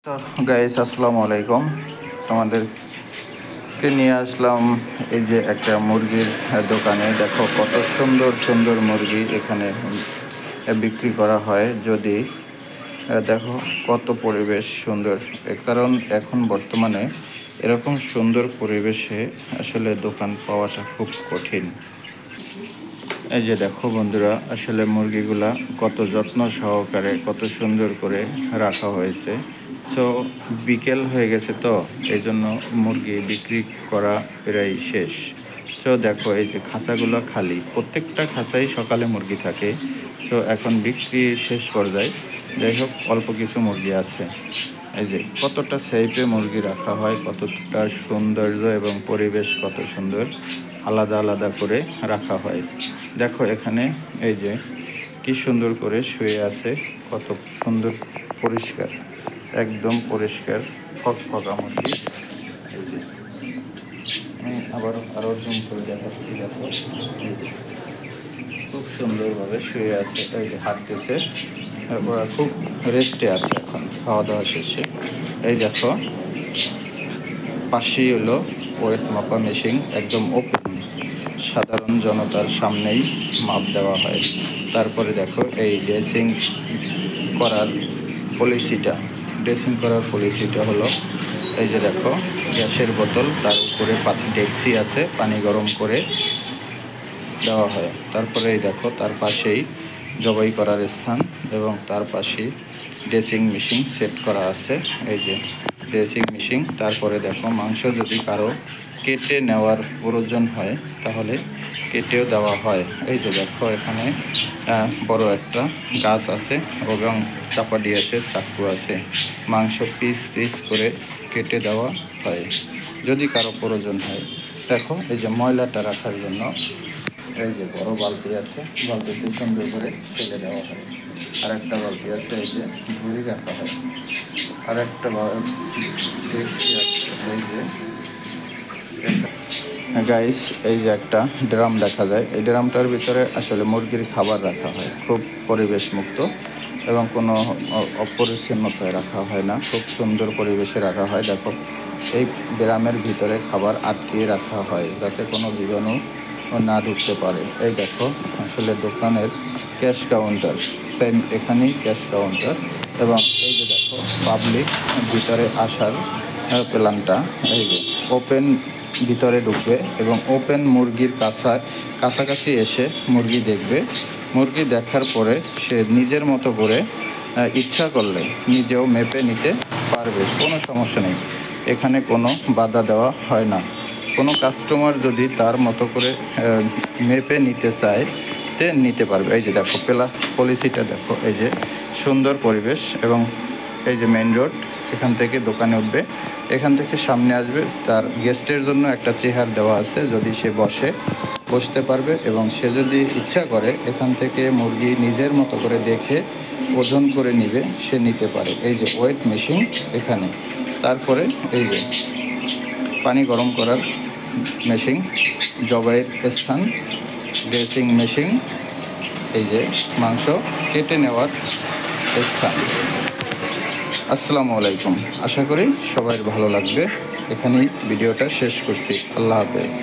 তো গাইস, আসসালামু আলাইকুম। তোমাদেরকে নিয়ে আসলাম এই যে একটা মুরগির দোকানে। দেখো কত সুন্দর সুন্দর মুরগি এখানে বিক্রি করা হয়। যদি দেখো কত পরিবেশ সুন্দর, কারণ এখন বর্তমানে এরকম সুন্দর পরিবেশে আসলে দোকান পাওয়াটা খুব কঠিন। এই যে দেখো বন্ধুরা, আসলে মুরগিগুলা কত যত্ন সহকারে কত সুন্দর করে রাখা হয়েছে। সো বিকেল হয়ে গেছে, তো এই জন্য মুরগি বিক্রি করা প্রায় শেষ। সো দেখো এই যে খাঁচাগুলো খালি, প্রত্যেকটা খাঁচাই সকালে মুরগি থাকে। সো এখন বিক্রি শেষ পর্যায়ে, যাই হোক অল্প কিছু মুরগি আছে। এই যে কতটা সেফে মুরগি রাখা হয়, কতটা সৌন্দর্য এবং পরিবেশ কত সুন্দর আলাদা আলাদা করে রাখা হয়। দেখো এখানে এই যে কি সুন্দর করে শুয়ে আছে, কত সুন্দর পরিষ্কার, একদম পরিষ্কার ফকফকা মুরগি। এই যে আমি আরও জুম করে দেখাচ্ছি। দেখো এই যে খুব সুন্দরভাবে শুয়ে আছে, এই যে হাঁটতেছে, ওরা খুব রেস্টে আছে এখন খাওয়া দাওয়া শেষে। এই দেখো পাশেই হলো ওয়েট মাপা মেশিন, একদম ওপেন, সাধারণ জনতার সামনেই মাপ দেওয়া হয়। তারপরে দেখো এই ড্রেসিং করার পলিসিটা হলো এই যে দেখো গ্যাসের বোতল, তার উপরে ডেকচি আছে, পানি গরম করে দেওয়া হয়। তারপরে এই দেখো তার পাশেই জবাই করার স্থান এবং তার পাশেই ড্রেসিং মেশিন সেট করা আছে। এই যে ড্রেসিং মেশিন। তারপরে দেখো মাংস যদি কারো কেটে নেওয়ার প্রয়োজন হয় তাহলে কেটেও দেওয়া হয়। এই যে দেখো এখানে বড় একটা গাছ আছে এবং চাপাটি আছে, চাকু আছে, মাংস পিস পিস করে কেটে দেওয়া হয় যদি কারো প্রয়োজন হয়। দেখো এই যে ময়লাটা রাখার জন্য এই যে বড় বালতি আছে, বালতিতে সুন্দর করে ফেলে দেওয়া হয়। আর একটা বালতি আছে, এই যে ঝুড়ি রাখা হয়। আর একটা ডেকচি আছে, এই যে গাইস, এই যে একটা ড্রাম দেখা যায়। এই ড্রামটার ভিতরে আসলে মুরগির খাবার রাখা হয়, খুব পরিবেশ মুক্ত এবং কোনো অপরিচ্ছন্নতায় রাখা হয় না, খুব সুন্দর পরিবেশে রাখা হয়। দেখো এই ড্রামের ভিতরে খাবার আটকিয়ে রাখা হয় যাতে কোনো জীবাণু না ঢুকতে পারে। এই দেখো আসলে দোকানের ক্যাশ কাউন্টার, সেম এখানেই ক্যাশ কাউন্টার। এবং এই যে দেখো পাবলিক ভিতরে আসার প্ল্যানটা, এই যে ওপেন ভিতরে ঢুকবে এবং ওপেন মুরগির কাছাকাছি এসে মুরগি দেখবে। মুরগি দেখার পরে সে নিজের মতো করে ইচ্ছা করলে নিজেও মেপে নিতে পারবে, কোনো সমস্যা নেই। এখানে কোনো বাধা দেওয়া হয় না। কোনো কাস্টমার যদি তার মতো করে মেপে নিতে চায় তে নিতে পারবে। এই যে দেখো পলিসিটা দেখো, এই যে সুন্দর পরিবেশ এবং এই যে মেইন রোড, এখান থেকে দোকানে উঠবে, এখান থেকে সামনে আসবে। তার গেস্টের জন্য একটা চেয়ার দেওয়া আছে, যদি সে বসতে পারবে এবং সে যদি ইচ্ছা করে এখান থেকে মুরগি নিজের মতো করে দেখে ওজন করে নিবে, সে নিতে পারে। এই যে ওয়েট মেশিন এখানে। তারপরে এই যে পানি গরম করার মেশিন, জবাইয়ের স্থান, ড্রেসিং মেশিন, এই যে মাংস কেটে নেওয়ার স্থান। আসসালামু আলাইকুম, আশা করি সবাই ভালো লাগবে। এখানেই ভিডিওটা শেষ করছি। আল্লাহ হাফেজ।